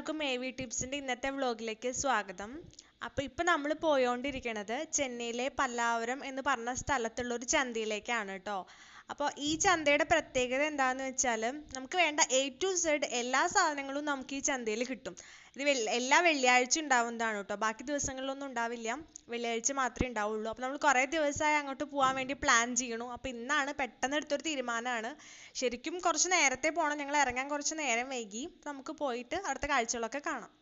എല്ലാവർക്കും AV ടിപ്സിന്റെ ഇന്നത്തെ വ്ലോഗിലേക്ക് സ്വാഗതം. അപ്പോൾ ഇപ്പോൾ നമ്മൾ പോയോണ്ടിരിക്കുന്നത് ചെന്നൈയിലെ പല്ലാവരം എന്ന് പറഞ്ഞ സ്ഥലത്തുള്ള ഒരു ചന്തയിലേക്കാണ് കേട്ടോ. അപ്പോൾ ഈ ചന്തയുടെ പ്രത്യേകത എന്താണെന്ന് വെച്ചാൽ നമുക്ക് വേണ്ട A to Z എല്ലാ സാധനങ്ങളും നമുക്ക് ഈ ചന്തയിൽ കിട്ടും. ഇത് എല്ലാ വെള്ളിയാഴ്ച ഉണ്ടാവുന്നതാണ് കേട്ടോ. ബാക്കി ദിവസങ്ങളിലൊന്നും ഉണ്ടാവില്ല. വെള്ളിയാഴ്ച മാത്രമേ ഉണ്ടാവുള്ളൂ. അപ്പോൾ നമ്മൾ കുറേ ദിവസമായി അങ്ങോട്ട് പോകാൻ വേണ്ടി പ്ലാൻ ചെയ്യണു. അപ്പോൾ ഇന്നാണ് പെട്ടെന്ന് എടുത്തൊരു തീരുമാനമാണ്. ശരിക്കും കുറച്ച് നേരത്തെ പോകണം. ഞങ്ങൾ ഇറങ്ങാൻ കുറച്ച് നേരം വൈകി. നമുക്ക് പോയിട്ട് അവിടുത്തെ കാഴ്ചകളൊക്കെ കാണാം.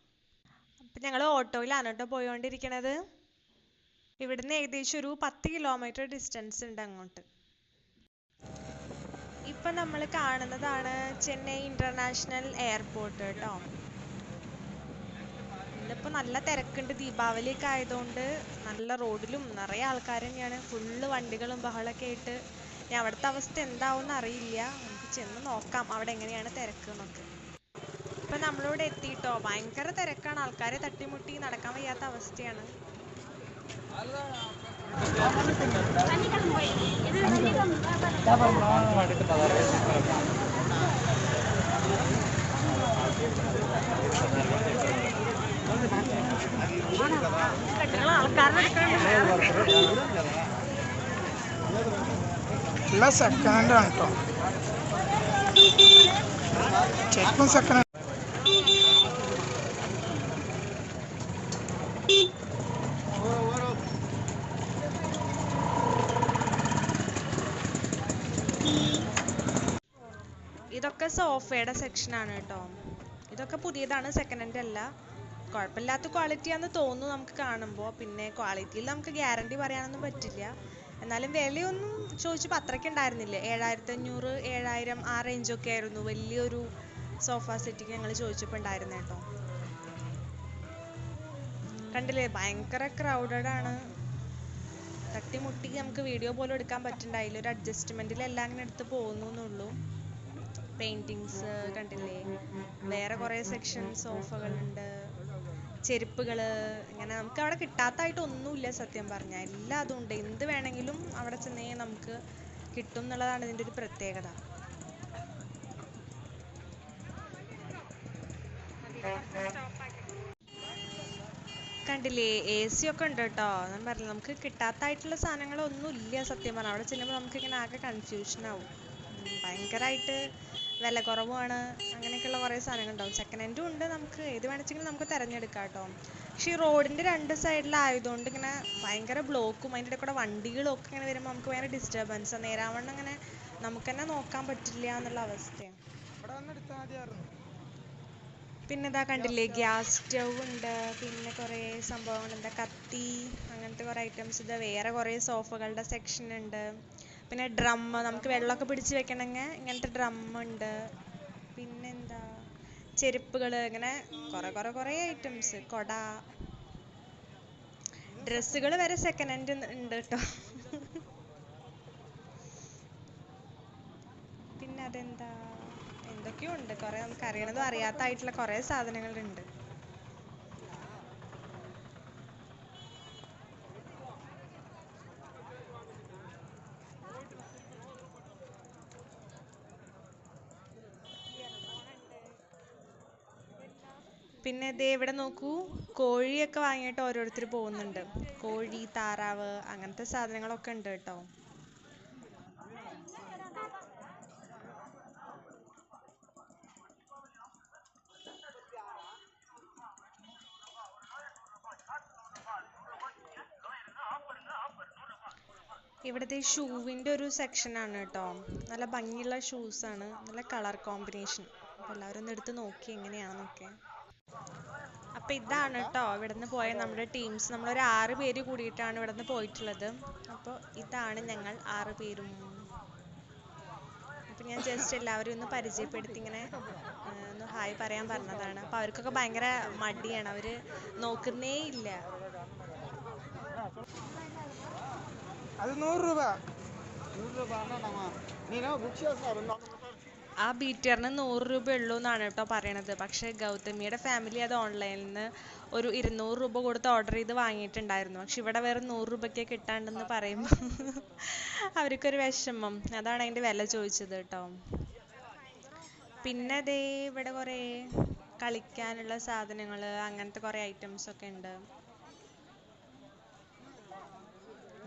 അപ്പം ഞങ്ങൾ ഓട്ടോയിലാണ് കേട്ടോ പോയോണ്ടിരിക്കണത്. ഇവിടുന്ന് ഏകദേശം ഒരു 10 കിലോമീറ്റർ ഡിസ്റ്റൻസ് ഉണ്ട് അങ്ങോട്ട്. ഇപ്പം നമ്മൾ കാണുന്നതാണ് ചെന്നൈ ഇന്റർനാഷണൽ എയർപോർട്ട് കേട്ടോ. ഇന്നിപ്പോൾ നല്ല തിരക്കുണ്ട്. ദീപാവലിയൊക്കെ ആയതുകൊണ്ട് നല്ല റോഡിലും നിറയെ ആൾക്കാർ തന്നെയാണ്. ഫുള്ള് വണ്ടികളും ബഹളമൊക്കെ ആയിട്ട്. ഇനി അവിടുത്തെ അവസ്ഥ എന്താവും അറിയില്ല. നമുക്ക് ചെന്ന് നോക്കാം അവിടെ എങ്ങനെയാണ് തിരക്ക് എന്നൊക്കെ. ഇപ്പം നമ്മളിവിടെ എത്തിയിട്ടോ. ഭയങ്കര തിരക്കാണ്. ആൾക്കാരെ തട്ടിമുട്ടി നടക്കാൻ വയ്യാത്ത അവസ്ഥയാണ്. എല്ലാം സെക്കൻഡ് ഹാൻഡ് ആണ് കേട്ടോ. ചെരുപ്പും സെക്കൻഡ് ഹാൻഡ്. ഇതൊക്കെ സോഫയുടെ സെക്ഷനാണ് കേട്ടോ. ഇതൊക്കെ പുതിയതാണ്, സെക്കൻഡ് ഹാൻഡ് അല്ല. കുഴപ്പമില്ലാത്ത ക്വാളിറ്റിയാണെന്ന് തോന്നുന്നു നമുക്ക് കാണുമ്പോൾ. പിന്നെ ക്വാളിറ്റിയിൽ നമുക്ക് ഗ്യാരണ്ടി പറയാനൊന്നും പറ്റില്ല. എന്നാലും വിലയൊന്നും ചോദിച്ചപ്പോൾ അത്രയ്ക്ക് ഉണ്ടായിരുന്നില്ല. 7500, 7000 ആ റേഞ്ചൊക്കെ ആയിരുന്നു വലിയൊരു സോഫ സെറ്റിക്ക് ഞങ്ങൾ ചോദിച്ചപ്പോൾ ഉണ്ടായിരുന്നത് കേട്ടോ. കണ്ടില്ലേ, ഭയങ്കര ക്രൗഡഡ് ആണ്. തട്ടിമുട്ടി നമുക്ക് വീഡിയോ പോലും എടുക്കാൻ പറ്റുന്നുണ്ടായില്ല. ഒരു അഡ്ജസ്റ്റ്മെന്റിൽ എല്ലാം അങ്ങനെ എടുത്ത് പോകുന്നു എന്നുള്ളൂ. പെയിന്റിങ്സ് കണ്ടില്ലേ, വേറെ കുറേ സെക്ഷൻ സോഫകളുണ്ട്, ചെരുപ്പുകള്, ഇങ്ങനെ നമുക്ക് അവിടെ കിട്ടാത്തതായിട്ട് ഒന്നുമില്ല സത്യം പറഞ്ഞാൽ. എല്ലാം അതും ഉണ്ട്. എന്ത് വേണമെങ്കിലും അവിടെ ചെന്നേ നമുക്ക് കിട്ടും എന്നുള്ളതാണ് ഇതിൻ്റെ ഒരു പ്രത്യേകത. കണ്ടില്ലേ, AC ഒക്കെ ഉണ്ട് കേട്ടോ. ഞാൻ പറഞ്ഞില്ല, നമുക്ക് കിട്ടാത്തതായിട്ടുള്ള സാധനങ്ങളൊന്നും ഇല്ല സത്യം പറഞ്ഞാൽ. അവിടെ ചെല്ലുമ്പോൾ നമുക്ക് ഇങ്ങനെ ആകെ കൺഫ്യൂഷൻ ആവും. ഭയങ്കരമായിട്ട് വില കുറവാണ്. അങ്ങനെയൊക്കെയുള്ള കുറേ സാധനങ്ങളുണ്ടാവും. സെക്കൻഡ് ഹാൻഡും ഉണ്ട്. നമുക്ക് ഏത് വേണമെങ്കിലും നമുക്ക് തിരഞ്ഞെടുക്കാം കേട്ടോ. പക്ഷേ ഈ റോഡിൻ്റെ രണ്ട് സൈഡിലായതുകൊണ്ട് ഇങ്ങനെ ഭയങ്കര ബ്ലോക്കും അതിൻ്റെ ഇടയിൽ കൂടെ വണ്ടികളും ഒക്കെ ഇങ്ങനെ വരുമ്പോൾ നമുക്ക് ഭയങ്കര ഡിസ്റ്റർബൻസ്. നേരാവണ്ണം അങ്ങനെ നമുക്ക് തന്നെ നോക്കാൻ പറ്റില്ല എന്നുള്ള അവസ്ഥയാണ്. പിന്നെ ഇതാ കണ്ടില്ലേ, ഗ്യാസ് സ്റ്റൗ ഉണ്ട്. പിന്നെ കുറേ സംഭവങ്ങൾ, എന്താ കത്തി, അങ്ങനത്തെ കുറേ ഐറ്റംസ്. ഇത് വേറെ കുറേ സോഫകളുടെ സെക്ഷൻ ഉണ്ട്. പിന്നെ ഡ്രം, നമുക്ക് വെള്ളമൊക്കെ പിടിച്ച് വെക്കണമെങ്കിൽ ഇങ്ങനത്തെ ഡ്രം ഉണ്ട്. പിന്നെന്താ, ചെരുപ്പുകൾ, ഇങ്ങനെ കുറേ ഐറ്റംസ്. കൊട, ഡ്രസ്സുകൾ വരെ സെക്കൻഡ് ഹാൻഡ് ഉണ്ട് കേട്ടോ. പിന്നെ അതെന്താ, എന്തൊക്കെയോ ഉണ്ട്. കുറേ നമുക്ക് അറിയണതും അറിയാത്തതായിട്ടുള്ള കുറേ സാധനങ്ങളുണ്ട്. പിന്നെ ദേ ഇവിടെ നോക്കൂ, കോഴിയൊക്കെ വാങ്ങിയിട്ട് ഓരോരുത്തർ പോകുന്നുണ്ട്. കോഴി, താറാവ്, അങ്ങനത്തെ സാധനങ്ങളൊക്കെ ഉണ്ട് കേട്ടോ. ഇവിടുത്തെ ഷൂവിൻ്റെ ഒരു സെക്ഷനാണ് കേട്ടോ. നല്ല ഭംഗിയുള്ള ഷൂസാണ്, നല്ല കളർ കോമ്പിനേഷൻ. അപ്പോൾ എല്ലാവരും ഒന്ന് എടുത്ത് നോക്കി എങ്ങനെയാണെന്നൊക്കെ. അപ്പോൾ ഇതാണ് കേട്ടോ ഇവിടുന്ന് പോയ നമ്മുടെ ടീംസ്. നമ്മളൊരു 6 പേര് കൂടിയിട്ടാണ് ഇവിടുന്ന് പോയിട്ടുള്ളത്. അപ്പോൾ ഇതാണ് ഞങ്ങൾ 6 പേരും. അപ്പം ഞാൻ ജസ്റ്റ് എല്ലാവരും ഒന്ന് പരിചയപ്പെടുത്തി ഇങ്ങനെ ഒന്ന് ഹായ് പറയാൻ പറഞ്ഞതാണ്. അപ്പോൾ അവർക്കൊക്കെ ഭയങ്കര മടിയാണ്, അവർ നോക്കുന്നേ ഇല്ല. അത് 100 രൂപ. ആ ബീറ്ററിന് 100 രൂപ ഉള്ളൂ എന്നാണ് കേട്ടോ പറയണത്. പക്ഷേ ഗൗതമിയുടെ ഫാമിലി അത് ഓൺലൈനിൽ നിന്ന് ഒരു 200 രൂപ കൊടുത്ത് ഓർഡർ ചെയ്ത് വാങ്ങിയിട്ടുണ്ടായിരുന്നു. പക്ഷെ ഇവിടെ വേറെ 100 രൂപയ്ക്ക് കിട്ടാണ്ടെന്ന് പറയുമ്പോൾ അവർക്കൊരു വിഷമം. അതാണ് അതിൻ്റെ വില ചോദിച്ചത് കേട്ടോ. പിന്നെ ദേ ഇവിടെ കുറേ കളിക്കാനുള്ള സാധനങ്ങൾ അങ്ങനത്തെ കുറേ ഐറ്റംസ് ഒക്കെ ഉണ്ട്.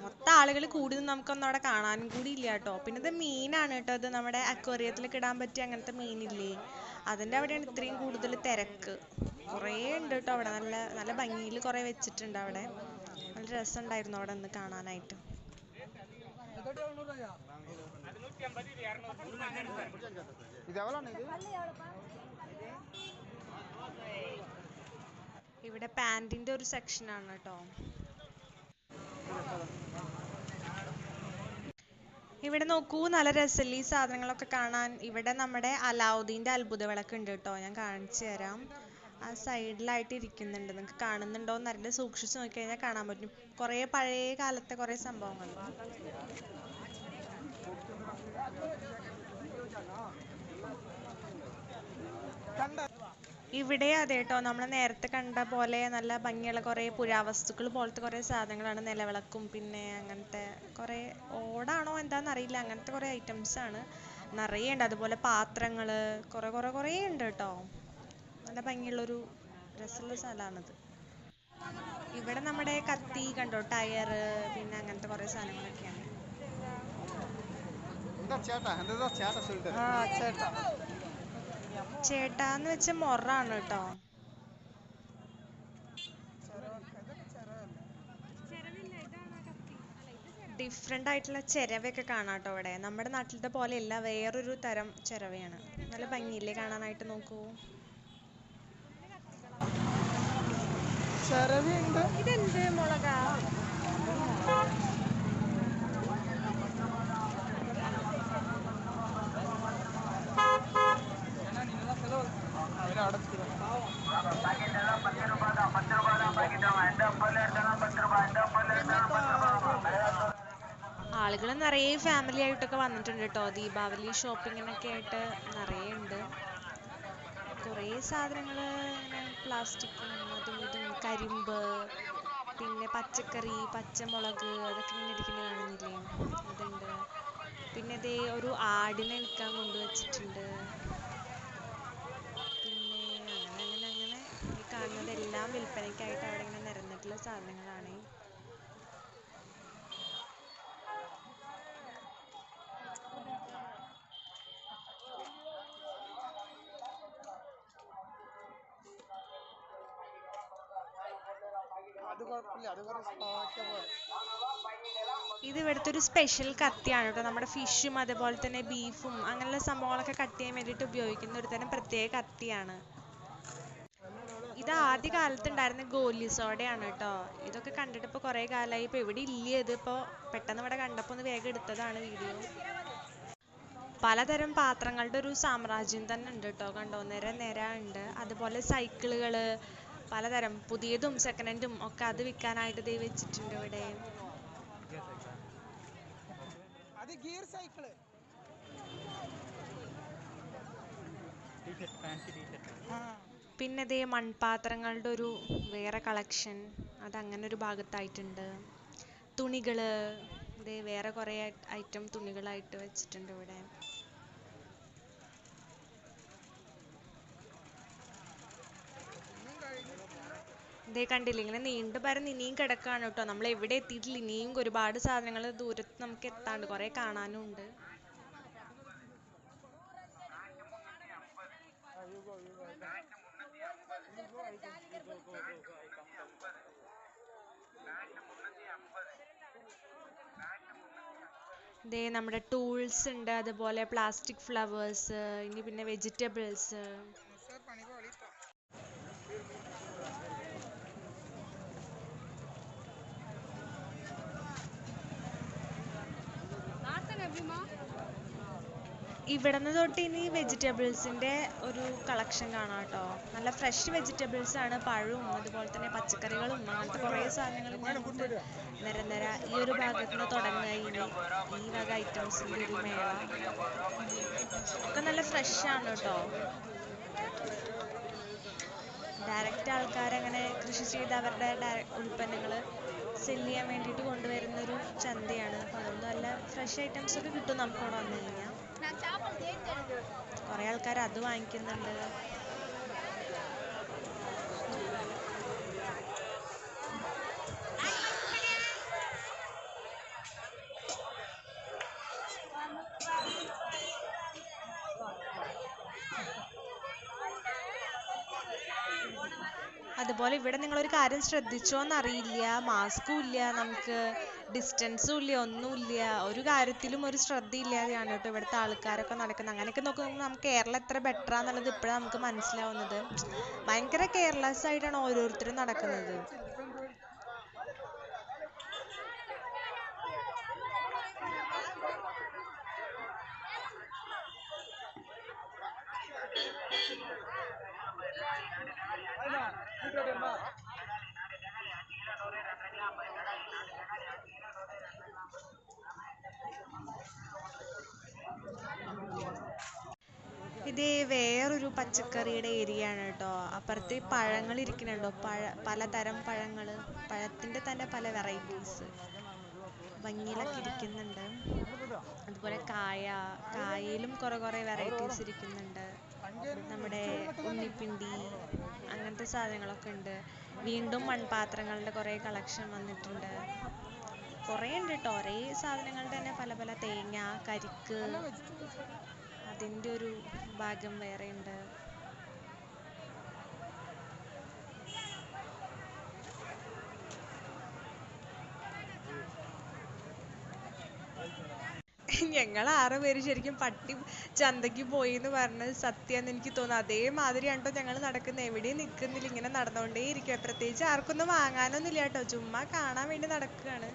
മൊത്തം ആളുകൾ കൂടിയൊന്നും നമുക്കൊന്നും അവിടെ കാണാനും കൂടി ഇല്ല കേട്ടോ. പിന്നെ ഇത് മീനാണ് കേട്ടോ. ഇത് നമ്മുടെ അക്വേറിയത്തിലൊക്കെ ഇടാൻ പറ്റിയ അങ്ങനത്തെ മീനില്ലേ, അതിൻ്റെ അവിടെയാണ് ഇത്രയും കൂടുതൽ തിരക്ക്. കുറേ ഉണ്ട് കേട്ടോ അവിടെ. നല്ല നല്ല ഭംഗിയിൽ കുറേ വെച്ചിട്ടുണ്ട് അവിടെ. നല്ല രസമുണ്ടായിരുന്നു അവിടെ നിന്ന് കാണാനായിട്ട്. ഇവിടെ പാൻറിന്റെ ഒരു സെക്ഷനാണ് കേട്ടോ. ഇവിടെ നോക്കൂ, നല്ല രസമില്ല ഈ സാധനങ്ങളൊക്കെ കാണാൻ. ഇവിടെ നമ്മുടെ അലാവുദ്ദീൻ്റെ അത്ഭുത വിളക്ക് ഉണ്ട് കേട്ടോ. ഞാൻ കാണിച്ചു തരാം. ആ സൈഡിലായിട്ട് ഇരിക്കുന്നുണ്ട്. നിങ്ങൾക്ക് കാണുന്നുണ്ടോ എന്നറിയില്ല. സൂക്ഷിച്ച് നോക്കിക്കഴിഞ്ഞാൽ കാണാൻ പറ്റും. കുറേ പഴയ കാലത്തെ കുറേ സംഭവങ്ങൾ. ഇവിടെ അതെ കേട്ടോ, നമ്മൾ നേരത്തെ കണ്ട പോലെ നല്ല ഭംഗിയുള്ള കുറേ പുരാവസ്തുക്കൾ പോലത്തെ കുറേ സാധനങ്ങളാണ്. നിലവിളക്കും പിന്നെ അങ്ങനത്തെ കുറേ ഓടാണോ എന്താണെന്നറിയില്ല, അങ്ങനത്തെ കുറേ ഐറ്റംസ് ആണ്. നിറയെ ഉണ്ട്. അതുപോലെ പാത്രങ്ങൾ കുറേ ഉണ്ട് കേട്ടോ. നല്ല ഭംഗിയുള്ളൊരു രസമുള്ള സ്ഥലമാണിത്. ഇവിടെ നമ്മുടെ കത്തി കണ്ടോ, ടയർ പിന്നെ അങ്ങനത്തെ കുറേ സാധനങ്ങളൊക്കെയാണ്. ചേട്ടാന്ന് വെച്ച മൊറാണ് കേട്ടോ. ഡിഫറെൻ്റ് ആയിട്ടുള്ള ചിരവയൊക്കെ കാണാം കേട്ടോ ഇവിടെ. നമ്മുടെ നാട്ടിലത്തെ പോലെയല്ല, വേറൊരു തരം ചിരവയാണ്. നല്ല ഭംഗിയില്ലേ കാണാനായിട്ട്. നോക്കൂ, ഇതെന്ത് മുളകാ? ആളുകൾ നിറയെ ഫാമിലി ആയിട്ടൊക്കെ വന്നിട്ടുണ്ട് കേട്ടോ. ദീപാവലി ഷോപ്പിങ്ങിനൊക്കെ ആയിട്ട് നിറയെ ഉണ്ട്. കുറേ സാധനങ്ങൾ ഇങ്ങനെ പ്ലാസ്റ്റിക്കും അതും ഇതും, കരിമ്പ് പിന്നെ പച്ചക്കറി, പച്ചമുളക് അതൊക്കെ ഇങ്ങനെ ഇരിക്കുന്നത് കാണുന്നില്ലേ, അതുണ്ട്. പിന്നെ ഇതേ ഒരു ആടിനെ വിൽക്കാൻ കൊണ്ടുവച്ചിട്ടുണ്ട്. പിന്നെ അങ്ങനെ ഈ കാണുന്നതെല്ലാം വിൽപ്പനയ്ക്കായിട്ട് അവിടെ ഇങ്ങനെ നിരന്നിട്ടുള്ള സാധനങ്ങളാണ്. ഇത് ഇവിടുത്തെ ഒരു സ്പെഷ്യൽ കത്തിയാണ് കേട്ടോ. നമ്മുടെ ഫിഷും അതുപോലെ തന്നെ ബീഫും അങ്ങനെയുള്ള സംഭവങ്ങളൊക്കെ കട്ട് ചെയ്യാൻ വേണ്ടിയിട്ട് ഉപയോഗിക്കുന്ന ഒരു തരം പ്രത്യേക കത്തിയാണ്. ഇത് ആദ്യ കാലത്ത് ഉണ്ടായിരുന്ന ഗോലി സോഡയാണ് കേട്ടോ. ഇതൊക്കെ കണ്ടിട്ട് ഇപ്പോൾ കുറേ കാലമായി. ഇപ്പോൾ എവിടെ ഇല്ല ഇത്. ഇപ്പോൾ പെട്ടെന്ന് ഇവിടെ കണ്ടപ്പോൾ ഒന്ന് വേഗം എടുത്തതാണ് വീഡിയോ. പലതരം പാത്രങ്ങളുടെ ഒരു സാമ്രാജ്യം തന്നെ ഉണ്ട് കേട്ടോ. കണ്ടോ, നിര ഉണ്ട്. അതുപോലെ സൈക്കിളുകൾ പലതരം, പുതിയതും സെക്കൻഡ് ഹാൻഡും ഒക്കെ അത് വിൽക്കാനായിട്ട് ദേ വെച്ചിട്ടുണ്ട് ഇവിടെ. പിന്നെ ദേ മൺപാത്രങ്ങളുടെ ഒരു വേറെ കളക്ഷൻ, അതങ്ങനെ ഒരു ഭാഗത്തായിട്ടുണ്ട്. തുണികൾ ദേ വേറെ കുറേ ഐറ്റം തുണികളായിട്ട് വെച്ചിട്ടുണ്ട് ഇവിടെ. ഇതേ കണ്ടില്ല, ഇങ്ങനെ നീണ്ടു പരന്ന് ഇനിയും കിടക്കാണ് കേട്ടോ. നമ്മൾ എവിടെ എത്തിയിട്ടില്ല. ഇനിയും ഒരുപാട് സാധനങ്ങൾ ദൂരത്ത് നമുക്ക് എത്താണ്ട്, കുറേ കാണാനും ഉണ്ട്. ദേ നമ്മുടെ ടൂൾസ് ഉണ്ട്, അതുപോലെ പ്ലാസ്റ്റിക് ഫ്ലവേഴ്സ്, ഇനി പിന്നെ വെജിറ്റബിൾസ്. ഇവിടുന്ന് തൊട്ട് ഇനി വെജിറ്റബിൾസിൻ്റെ ഒരു കളക്ഷൻ കാണാം കേട്ടോ. നല്ല ഫ്രഷ് വെജിറ്റബിൾസ് ആണ്. പഴവും അതുപോലെ തന്നെ പച്ചക്കറികളും അങ്ങനത്തെ കുറേ സാധനങ്ങൾ ഇങ്ങോട്ട് നിര ഈ ഒരു ഭാഗത്ത് നിന്ന് തുടങ്ങുക. ഈ വക ഐറ്റംസിൻ്റെ ഒരു മേള ഒക്കെ നല്ല ഫ്രഷ് ആണ് കേട്ടോ. ഡയറക്റ്റ് ആൾക്കാരങ്ങനെ കൃഷി ചെയ്ത് അവരുടെ ഉൽപ്പന്നങ്ങൾ സെല് ചെയ്യാൻ വേണ്ടിയിട്ട് കൊണ്ടുവരുന്നൊരു ചന്തയാണ്. അപ്പോൾ അതുകൊണ്ട് നല്ല ഫ്രഷ് ഐറ്റംസ് ഒക്കെ കിട്ടും നമുക്ക് അവിടെ വന്നു കഴിഞ്ഞാൽ. കുറേ ആൾക്കാർ അത് വാങ്ങിക്കുന്നുണ്ട്. അതുപോലെ ഇവിടെ നിങ്ങളൊരു കാര്യം ശ്രദ്ധിച്ചോന്നറിയില്ല, മാസ്കും ഇല്ല, നമുക്ക് ഡിസ്റ്റൻസും ഇല്ല, ഒന്നുമില്ല. ഒരു കാര്യത്തിലും ഒരു ശ്രദ്ധയില്ലാതെയാണ് കേട്ടോ ഇവിടുത്തെ ആൾക്കാരൊക്കെ നടക്കുന്നത്. അങ്ങനെയൊക്കെ നോക്കുമ്പോൾ നമുക്ക് കേരളം എത്ര ബെറ്ററാന്നുള്ളത് ഇപ്പോഴാണ് നമുക്ക് മനസ്സിലാവുന്നത്. ഭയങ്കര കെയർലെസ് ആയിട്ടാണ് ഓരോരുത്തരും നടക്കുന്നത്. ഇത് വേറൊരു പച്ചക്കറിയുടെ ഏരിയ ആണ് കേട്ടോ. അപ്പുറത്ത് പഴങ്ങൾ ഇരിക്കുന്നുണ്ടോ, പലതരം പഴങ്ങൾ, പഴത്തിന്റെ തന്നെ പല വെറൈറ്റീസ് ഭംഗിയിലൊക്കെ ഇരിക്കുന്നുണ്ട്. അതുപോലെ കായയിലും കുറെ വെറൈറ്റീസ് ഇരിക്കുന്നുണ്ട്. നമ്മുടെ ഉണ്ണിപ്പിണ്ടി അങ്ങനത്തെ സാധനങ്ങളൊക്കെ ഉണ്ട്. വീണ്ടും മൺപാത്രങ്ങളുടെ കുറെ കളക്ഷൻ വന്നിട്ടുണ്ട്. കുറേ ഉണ്ട് കേട്ടോ, ഒരേ സാധനങ്ങളുടെ തന്നെ പല പല തേങ്ങ, കരിക്ക്, അതിൻ്റെ ഒരു ഭാഗം വേറെ ഉണ്ട്. ഞങ്ങൾ 6 പേര് ശരിക്കും പട്ടി ചന്തയ്ക്ക് പോയി എന്ന് പറഞ്ഞത് സത്യമെന്ന് എനിക്ക് തോന്നുന്നു. അതേമാതിരിയാണ് കേട്ടോ ഞങ്ങൾ നടക്കുന്നത്. എവിടെയും നിൽക്കുന്നില്ല, ഇങ്ങനെ നടന്നുകൊണ്ടേ ഇരിക്കുക. പ്രത്യേകിച്ച് ആർക്കൊന്നും വാങ്ങാനൊന്നും ഇല്ല കേട്ടോ, ചുമ്മാ കാണാൻ വേണ്ടി നടക്കുകയാണ്.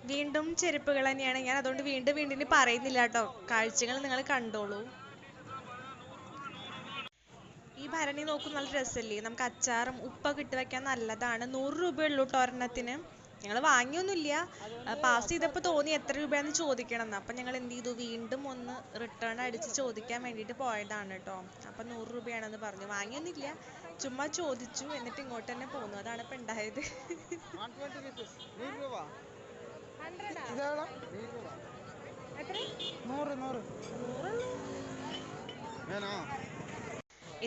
വീണ്ടും ചെരുപ്പുകൾ തന്നെയാണ്. ഞാൻ അതുകൊണ്ട് വീണ്ടും ഇനി പറയുന്നില്ല കേട്ടോ, കാഴ്ചകൾ നിങ്ങൾ കണ്ടോളൂ. ഈ ഭരണി നോക്കും, നല്ല രസമല്ലേ? നമുക്ക് അച്ചാറും ഉപ്പൊക്കെ ഇട്ട് വെക്കാൻ നല്ലതാണ്. 100 രൂപയുള്ളൂ കേട്ടോ ഒരെണ്ണത്തിന്. ഞങ്ങൾ വാങ്ങിയൊന്നുമില്ല, പാസ് ചെയ്തപ്പോൾ തോന്നി എത്ര രൂപയാണെന്ന് ചോദിക്കണം എന്ന്. അപ്പം ഞങ്ങൾ എന്ത് ചെയ്തു, വീണ്ടും ഒന്ന് റിട്ടേൺ അടിച്ച് ചോദിക്കാൻ വേണ്ടിയിട്ട് പോയതാണ് കേട്ടോ. അപ്പം 100 രൂപയാണെന്ന് പറഞ്ഞു. വാങ്ങിയൊന്നുമില്ല, ചുമ്മാ ചോദിച്ചു, എന്നിട്ട് ഇങ്ങോട്ട് തന്നെ പോന്നു. അതാണ് ഇപ്പം ഉണ്ടായത്.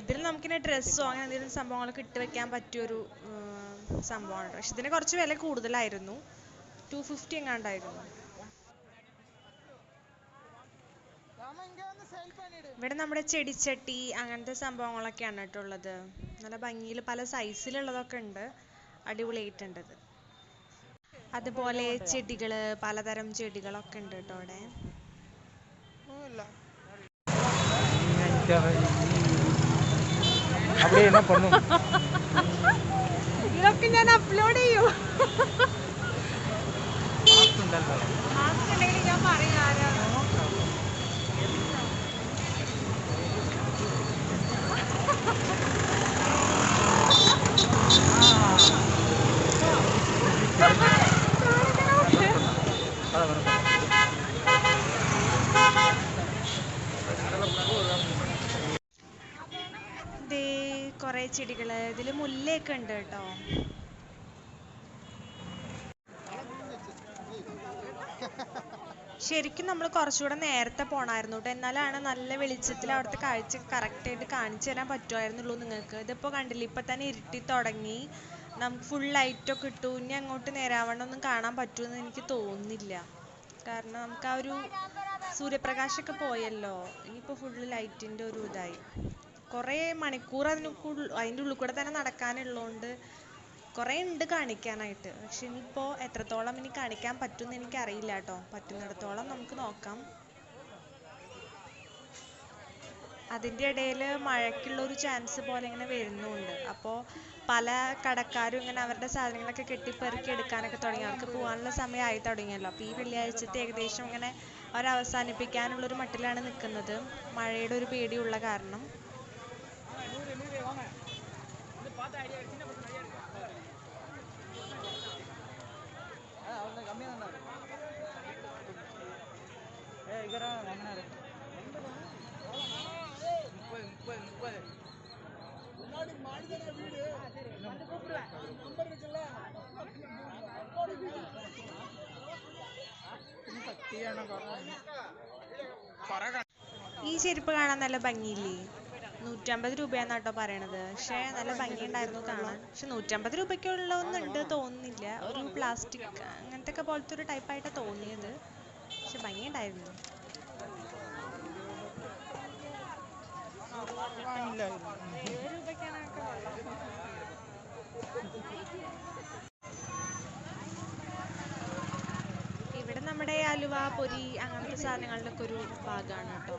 ഇതിൽ നമുക്കിങ്ങനെ ഡ്രസ്സോ അങ്ങനെ എന്തെങ്കിലും സംഭവങ്ങളൊക്കെ ഇട്ട് വെക്കാൻ പറ്റിയൊരു സംഭവമാണ്. പക്ഷെ ഇതിന് കുറച്ച് വില കൂടുതലായിരുന്നു, 250 എങ്ങാണ്ടായിരുന്നു. ഇവിടെ നമ്മുടെ ചെടിച്ചട്ടി അങ്ങനത്തെ സംഭവങ്ങളൊക്കെയാണ് കേട്ടോ ഉള്ളത്. നല്ല ഭംഗിയിൽ പല സൈസിലുള്ളതൊക്കെ ഉണ്ട്, അടിപൊളിയായിട്ടുണ്ട്. അതുപോലെ ചെടികള്, പലതരം ചെടികളൊക്കെ ഉണ്ട് കേട്ടോ അവിടെ. ഇതൊക്കെ ഞാൻ അപ്ലോഡ് ചെയ്യൂ. ഞാൻ പറയാ കുറെ ചെടികള്, ഇതില് മുല്ലയൊക്കെ ഉണ്ട് കേട്ടോ. ശരിക്കും നമ്മൾ കുറച്ചുകൂടെ നേരത്തെ പോണായിരുന്നു കേട്ടോ, എന്നാലാണ് നല്ല വെളിച്ചത്തിൽ അവിടുത്തെ കാഴ്ച കറക്റ്റ് ആയിട്ട് കാണിച്ചു തരാൻ പറ്റുമായിരുന്നുള്ളൂ നിങ്ങൾക്ക്. ഇതിപ്പോ കണ്ടില്ലേ, ഇപ്പൊ തന്നെ ഇരുട്ടി തുടങ്ങി, നമുക്ക് ഫുൾ ലൈറ്റൊക്കെ ഇട്ടു. ഇനി അങ്ങോട്ട് നേരാവണ്ണം ഒന്നും കാണാൻ പറ്റുമെന്ന് എനിക്ക് തോന്നുന്നില്ല, കാരണം നമുക്ക് ആ ഒരു സൂര്യപ്രകാശമൊക്കെ പോയല്ലോ. ഇനിയിപ്പോൾ ഫുള്ള് ലൈറ്റിൻ്റെ ഒരു ഇതായി. കുറേ മണിക്കൂർ അതിൻ്റെ ഉള്ളിൽ കൂടെ തന്നെ നടക്കാനുള്ളതുകൊണ്ട് കുറേ ഉണ്ട് കാണിക്കാനായിട്ട്. പക്ഷെ ഇനിയിപ്പോൾ എത്രത്തോളം ഇനി കാണിക്കാൻ പറ്റുമെന്ന് എനിക്കറിയില്ല കേട്ടോ. പറ്റുന്നിടത്തോളം നമുക്ക് നോക്കാം. അതിൻ്റെ ഇടയിൽ മഴയ്ക്കുള്ളൊരു ചാൻസ് പോലെ ഇങ്ങനെ വരുന്നുണ്ട്. അപ്പോൾ പല കടക്കാരും ഇങ്ങനെ അവരുടെ സാധനങ്ങളൊക്കെ കെട്ടിപ്പെറുക്കി എടുക്കാനൊക്കെ തുടങ്ങി. അവർക്ക് പോകാനുള്ള സമയമായി തുടങ്ങിയല്ലോ. അപ്പോൾ ഈ വെള്ളിയാഴ്ചത്തെ ഏകദേശം ഇങ്ങനെ അവസാനിപ്പിക്കാനുള്ളൊരു മട്ടിലാണ് നിൽക്കുന്നത്, മഴയുടെ ഒരു പേടിയുള്ള കാരണം. ഈ ചെരുപ്പ് കാണാൻ നല്ല ഭംഗിയില്ലേ? 150 രൂപയാന്ന് കേട്ടോ പറയണത്. പക്ഷെ നല്ല ഭംഗിയുണ്ടായിരുന്നു കാണാൻ. പക്ഷെ 150 രൂപയ്ക്കുള്ളതൊന്നുണ്ട് തോന്നുന്നില്ല. ഒരു പ്ലാസ്റ്റിക് അങ്ങനത്തെ ഒക്കെ പോലത്തെ ഒരു ടൈപ്പായിട്ടാണ് തോന്നിയത്. പക്ഷെ ഭംഗിയുണ്ടായിരുന്നു. വാങ്ങില്ല. 7 രൂപയ്ക്കാണ് ഒക്കെ കൊള്ളാം. ഇവിടെ നമ്മുടെ അലുവ പൊരി അങ്ങനത്തെ സാധനങ്ങളുടെ ഒക്കെ ഒരു ഭാഗമാണ് കേട്ടോ.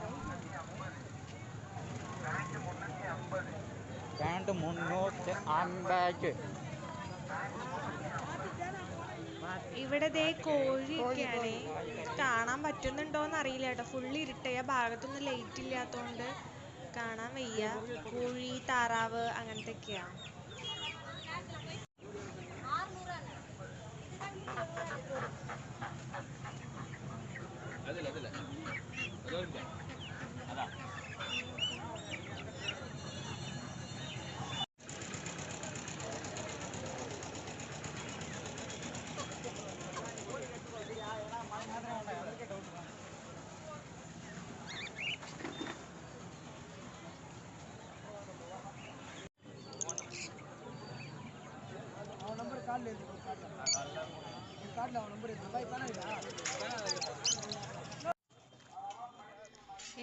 ഇവിടെ ദേ കോഴിയൊക്കെയാണ്. കാണാൻ പറ്റുന്നുണ്ടോന്ന് അറിയില്ല കേട്ടോ, ഫുള്ള് ഇരുട്ടായ ഭാഗത്തൊന്നും ലൈറ്റ് ഇല്ലാത്തോണ്ട് കാണാൻ വയ്യ. കോഴി താറാവ് അങ്ങനത്തെ ഒക്കെയാ.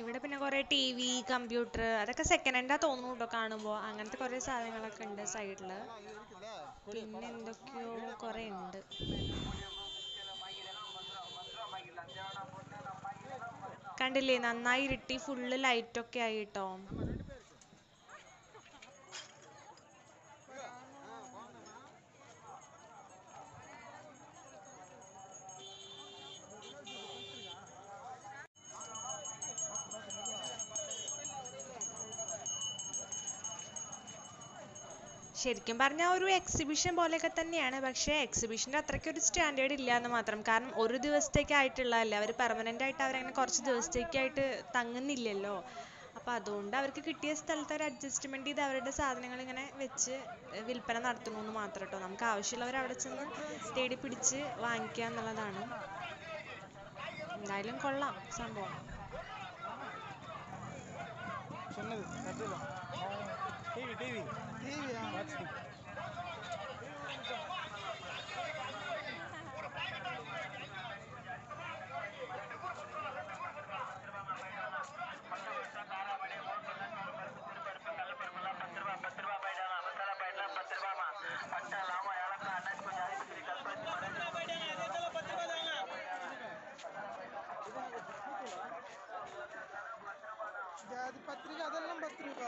ഇവിടെ പിന്നെ കുറെ TV കമ്പ്യൂട്ടർ അതൊക്കെ സെക്കൻഡ് ഹാൻഡാ തോന്നുന്നു കേട്ടോ കാണുമ്പോൾ. അങ്ങനത്തെ കുറെ സാധനങ്ങളൊക്കെ ഉണ്ട് സൈഡില്. പിന്നെ എന്തൊക്കെയോ കുറെ ഉണ്ട്. കണ്ടില്ലേ, നന്നായി ഇരുട്ടി ഫുള്ള് ലൈറ്റൊക്കെ ആയി കേട്ടോ. ശരിക്കും പറഞ്ഞാൽ ഒരു എക്സിബിഷൻ പോലെയൊക്കെ തന്നെയാണ്. പക്ഷേ എക്സിബിഷൻ്റെ അത്രയ്ക്ക് ഒരു സ്റ്റാൻഡേർഡ് ഇല്ല എന്ന് മാത്രം. കാരണം ഒരു ദിവസത്തേക്കായിട്ടുള്ളതല്ല, അവർ പെർമനൻ്റ് ആയിട്ട് അവരങ്ങനെ കുറച്ച് ദിവസത്തേക്കായിട്ട് തങ്ങുന്നില്ലല്ലോ. അപ്പോൾ അതുകൊണ്ട് അവർക്ക് കിട്ടിയ സ്ഥലത്ത് ഒരു അഡ്ജസ്റ്റ്മെൻറ്റ് ചെയ്ത് അവരുടെ സാധനങ്ങൾ ഇങ്ങനെ വെച്ച് വിൽപ്പന നടത്തുന്നു എന്ന് മാത്രം കേട്ടോ. നമുക്ക് ആവശ്യമുള്ളവർ അവിടെ ചെന്ന് തേടി പിടിച്ച് വാങ്ങിക്കുക എന്നുള്ളതാണ്. എന്തായാലും കൊള്ളാം സംഭവം. ജാതിപത്രിക അതെല്ലാം 10 രൂപ.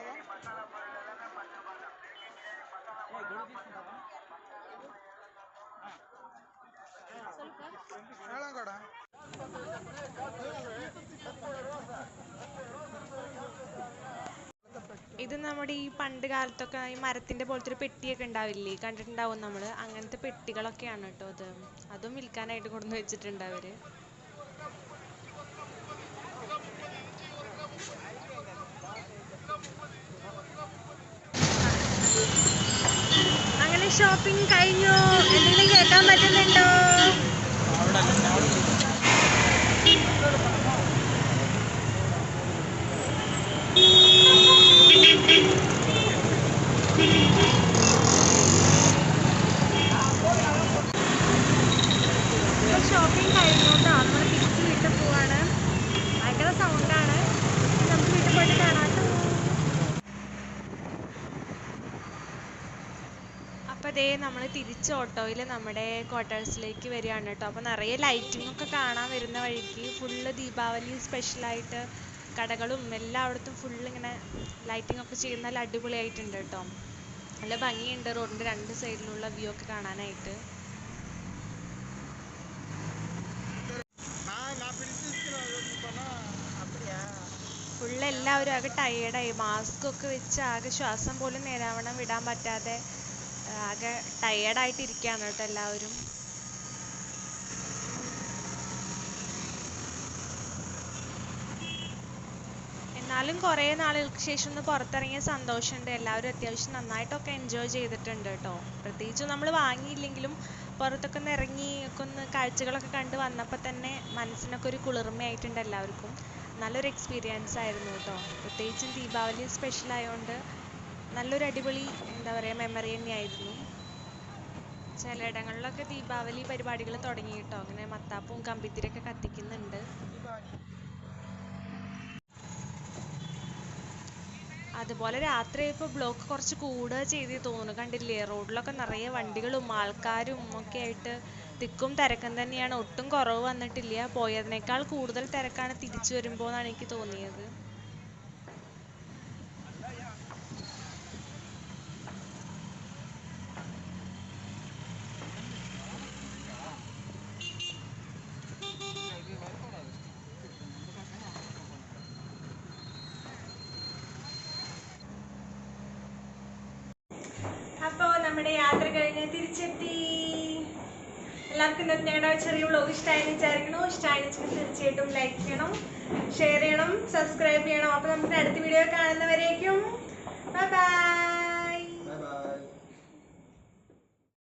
ഇത് നമ്മുടെ ഈ പണ്ട് കാലത്തൊക്കെ ഈ മരത്തിന്റെ പോലത്തെ ഒരു പെട്ടിയൊക്കെ ഉണ്ടാവില്ലേ, കണ്ടിട്ടുണ്ടാവും നമ്മൾ. അങ്ങനത്തെ പെട്ടികളൊക്കെയാണ് കേട്ടോ ഇത്. അതും വിൽക്കാനായിട്ട് കൊണ്ടുവന്ന് വെച്ചിട്ടുണ്ട് അവര്. അങ്ങനെ ഷോപ്പിംഗ് കഴിഞ്ഞു. എന്തെങ്കിലും കേൾക്കാൻ പറ്റുന്നുണ്ടോ? ഷോപ്പിംഗ് കഴിഞ്ഞു കേട്ടോ. നമ്മൾ തിരിച്ച് വീട്ടിൽ പോവാണ്. ഭയങ്കര സൗണ്ടാണ്. നമുക്ക് വീട്ടിൽ പോയിട്ട് കാണാം കേട്ടോ. അപ്പോൾ ദേ നമ്മൾ തിരിച്ച് ഓട്ടോയിൽ നമ്മുടെ ക്വാർട്ടേഴ്സിലേക്ക് വരികയാണ് കേട്ടോ. അപ്പോൾ നിറയെ ലൈറ്റിംഗ് ഒക്കെ കാണാൻ വരുന്ന വഴിക്ക് ഫുള്ള് ദീപാവലി സ്പെഷ്യലായിട്ട് കടകളും എല്ലായിടത്തും ഫുള്ള് ഇങ്ങനെ ലൈറ്റിംഗ് ഒക്കെ ചെയ്യുന്ന നല്ല അടിപൊളിയായിട്ടുണ്ട് കേട്ടോ. നല്ല ഭംഗിയുണ്ട് റോഡിൻ്റെ 2 സൈഡിലുള്ള വ്യൂ ഒക്കെ കാണാനായിട്ട്. ഫുള്ള് എല്ലാവരും ആകെ ടയേർഡായി. മാസ്ക് ഒക്കെ വെച്ച് ആകെ ശ്വാസം പോലും നേരാവണ്ണം വിടാൻ പറ്റാതെ ആകെ ടയേർഡായിട്ടിരിക്കുകയാണ് കേട്ടോ എല്ലാവരും. എന്നാലും കുറേ നാളുകൾക്ക് ശേഷം ഒന്ന് പുറത്തിറങ്ങിയ സന്തോഷമുണ്ട്. എല്ലാവരും അത്യാവശ്യം നന്നായിട്ടൊക്കെ എൻജോയ് ചെയ്തിട്ടുണ്ട് കേട്ടോ. പ്രത്യേകിച്ച് നമ്മൾ വാങ്ങിയില്ലെങ്കിലും പുറത്തൊക്കെ ഒന്ന് ഇറങ്ങി ഒക്കെ ഒന്ന് കാഴ്ചകളൊക്കെ കണ്ട് വന്നപ്പോൾ തന്നെ മനസ്സിനൊക്കെ ഒരു കുളിർമയായിട്ടുണ്ട് എല്ലാവർക്കും. നല്ലൊരു എക്സ്പീരിയൻസ് ആയിരുന്നു കേട്ടോ. പ്രത്യേകിച്ചും ദീപാവലി സ്പെഷ്യൽ ആയതുകൊണ്ട് നല്ലൊരു അടിപൊളി എന്താ പറയുക മെമ്മറി തന്നെയായിരുന്നു. ചിലയിടങ്ങളിലൊക്കെ ദീപാവലി പരിപാടികൾ തുടങ്ങി കേട്ടോ. അങ്ങനെ മത്താപ്പും കമ്പിത്തിരിയൊക്കെ കത്തിക്കുന്നുണ്ട്. അതുപോലെ രാത്രി ഇപ്പോൾ ബ്ലോക്ക് കുറച്ച് കൂടുക ചെയ്തേ തോന്നുന്നു. കണ്ടില്ലേ, റോഡിലൊക്കെ നിറയെ വണ്ടികളും ആൾക്കാരും ഒക്കെ ആയിട്ട് തിക്കും തിരക്കും തന്നെയാണ്. ഒട്ടും കുറവ് വന്നിട്ടില്ല. പോയതിനേക്കാൾ കൂടുതൽ തിരക്കാണ് തിരിച്ചു വരുമ്പോൾ എന്നാണ് എനിക്ക് തോന്നിയത്. അപ്പോൾ നമ്മുടെ യാത്ര കഴിഞ്ഞ് തിരിച്ചെത്തി. എല്ലാവർക്കും ഇന്നത്തെ ഞങ്ങളുടെ ചെറിയ വ്ലോഗ് ഇഷ്ടമായെന്ന് വിചാരിക്കുന്നു. ഇഷ്ടമായെന്ന് തീർച്ചയായിട്ടും ലൈക്ക് ചെയ്യണം, ഷെയർ ചെയ്യണം, സബ്സ്ക്രൈബ് ചെയ്യണം. അപ്പോൾ നമുക്ക് അടുത്ത വീഡിയോ കാണുന്നവരേക്കും ബൈ ബൈ.